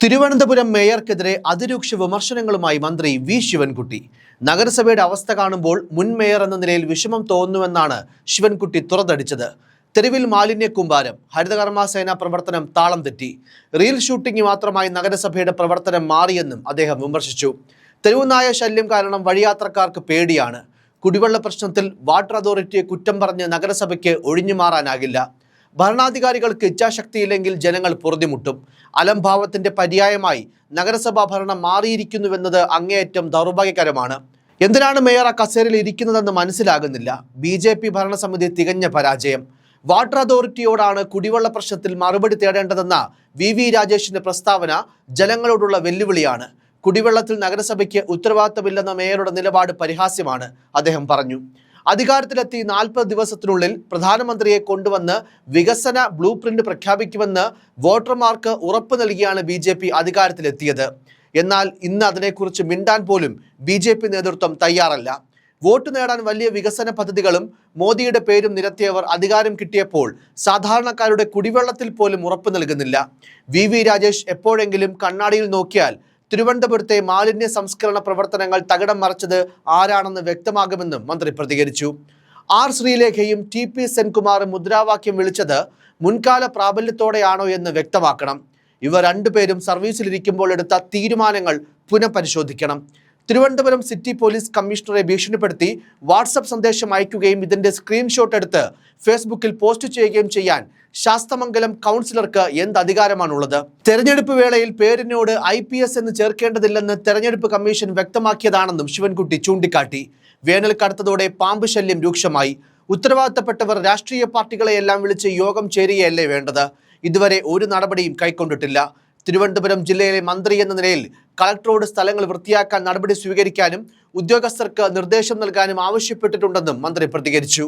തിരുവനന്തപുരം മേയർക്കെതിരെ അതിരൂക്ഷ വിമർശനങ്ങളുമായി മന്ത്രി വി ശിവൻകുട്ടി. നഗരസഭയുടെ അവസ്ഥ കാണുമ്പോൾ മുൻ മേയർ എന്ന നിലയിൽ വിഷമം തോന്നുന്നുവെന്നാണ് ശിവൻകുട്ടി തുറന്നടിച്ചത്. തെരുവിൽ മാലിന്യ കൂമ്പാരം, ഹരിതകർമ്മസേന പ്രവർത്തനം താളം തെറ്റി, റീൽ ഷൂട്ടിംഗ് മാത്രമായി നഗരസഭയുടെ പ്രവർത്തനം മാറിയെന്നും അദ്ദേഹം വിമർശിച്ചു. തെരുവുനായ ശല്യം കാരണം വഴിയാത്രക്കാർക്ക് പേടിയാണ്. കുടിവെള്ള പ്രശ്നത്തിൽ വാട്ടർ അതോറിറ്റിയെ കുറ്റം പറഞ്ഞ് നഗരസഭയ്ക്ക് ഒഴിഞ്ഞു മാറാനാകില്ല. ഭരണാധികാരികൾക്ക് ഇച്ഛാശക്തിയില്ലെങ്കിൽ ജനങ്ങൾ പൊറുതിമുട്ടും. അലംഭാവത്തിന്റെ പര്യായമായി നഗരസഭാ ഭരണം മാറിയിരിക്കുന്നുവെന്നത് അങ്ങേയറ്റം ദൗർഭാഗ്യകരമാണ്. എന്തിനാണ് മേയർ ആ കസേരയിൽ ഇരിക്കുന്നതെന്ന് മനസ്സിലാകുന്നില്ല. BJP ഭരണസമിതി തികഞ്ഞ പരാജയം. വാട്ടർ അതോറിറ്റിയോടാണ് കുടിവെള്ള പ്രശ്നത്തിൽ മറുപടി തേടേണ്ടതെന്ന VV രാജേഷിന്റെ പ്രസ്താവന ജനങ്ങളോടുള്ള വെല്ലുവിളിയാണ്. കുടിവെള്ളത്തിൽ നഗരസഭയ്ക്ക് ഉത്തരവാദിത്തമില്ലെന്ന മേയറുടെ നിലപാട് പരിഹാസ്യമാണ്, അദ്ദേഹം പറഞ്ഞു. അധികാരത്തിലെത്തി 40 ദിവസത്തിനുള്ളിൽ പ്രധാനമന്ത്രിയെ കൊണ്ടുവന്ന് വികസന ബ്ലൂ പ്രിന്റ് പ്രഖ്യാപിക്കുമെന്ന് വോട്ടർമാർക്ക് ഉറപ്പ് നൽകിയാണ് BJP അധികാരത്തിലെത്തിയത്. എന്നാൽ ഇന്ന് അതിനെക്കുറിച്ച് മിണ്ടാൻ പോലും BJP നേതൃത്വം തയ്യാറല്ല. വോട്ട് നേടാൻ വലിയ വികസന പദ്ധതികളും മോദിയുടെ പേരും നിരത്തിയവർ അധികാരം കിട്ടിയപ്പോൾ സാധാരണക്കാരുടെ കുടിവെള്ളത്തിൽ പോലും ഉറപ്പ് നൽകുന്നില്ല. VV രാജേഷ് എപ്പോഴെങ്കിലും കണ്ണാടിയിൽ നോക്കിയാൽ തിരുവനന്തപുരത്തെ മാലിന്യ സംസ്കരണ പ്രവർത്തനങ്ങൾ തകിടം മറിച്ചത് ആരാണെന്ന് വ്യക്തമാകുമെന്നും മന്ത്രി പ്രതികരിച്ചു. R ശ്രീലേഖയും TP സെൻകുമാറും മുദ്രാവാക്യം വിളിച്ചത് മുൻകാല പ്രാബല്യത്തോടെയാണോ എന്ന് വ്യക്തമാക്കണം. ഇവർ രണ്ടുപേരും സർവീസിലിരിക്കുമ്പോൾ എടുത്ത തീരുമാനങ്ങൾ പുനഃപരിശോധിക്കണം. തിരുവനന്തപുരം സിറ്റി പോലീസ് കമ്മീഷണറെ ഭീഷണിപ്പെടുത്തി വാട്സപ്പ് സന്ദേശം അയക്കുകയും ഇതിന്റെ സ്ക്രീൻഷോട്ട് എടുത്ത് ഫേസ്ബുക്കിൽ പോസ്റ്റ് ചെയ്യുകയും ചെയ്യാൻ ശാസ്തമംഗലം കൗൺസിലർക്ക് എന്ത് അധികാരമാണുള്ളത്? തെരഞ്ഞെടുപ്പ് വേളയിൽ പേരിനോട് IPS എന്ന് ചേർക്കേണ്ടതില്ലെന്ന് തെരഞ്ഞെടുപ്പ് കമ്മീഷൻ വ്യക്തമാക്കിയതാണെന്നും ശിവൻകുട്ടി ചൂണ്ടിക്കാട്ടി. വേനൽ കടുത്തതോടെ പാമ്പ് ശല്യം രൂക്ഷമായി. ഉത്തരവാദിത്തപ്പെട്ടവർ രാഷ്ട്രീയ പാർട്ടികളെയെല്ലാം വിളിച്ച് യോഗം ചേരുകയല്ലേ വേണ്ടത്? ഇതുവരെ ഒരു നടപടിയും കൈക്കൊണ്ടിട്ടില്ല. തിരുവനന്തപുരം ജില്ലയിലെ മന്ത്രി എന്ന നിലയിൽ കളക്ടറോട് സ്ഥലങ്ങൾ വൃത്തിയാക്കാൻ നടപടി സ്വീകരിക്കാനും ഉദ്യോഗസ്ഥർക്ക് നിർദ്ദേശം നൽകാനും ആവശ്യപ്പെട്ടിട്ടുണ്ടെന്നും മന്ത്രി പ്രതികരിച്ചു.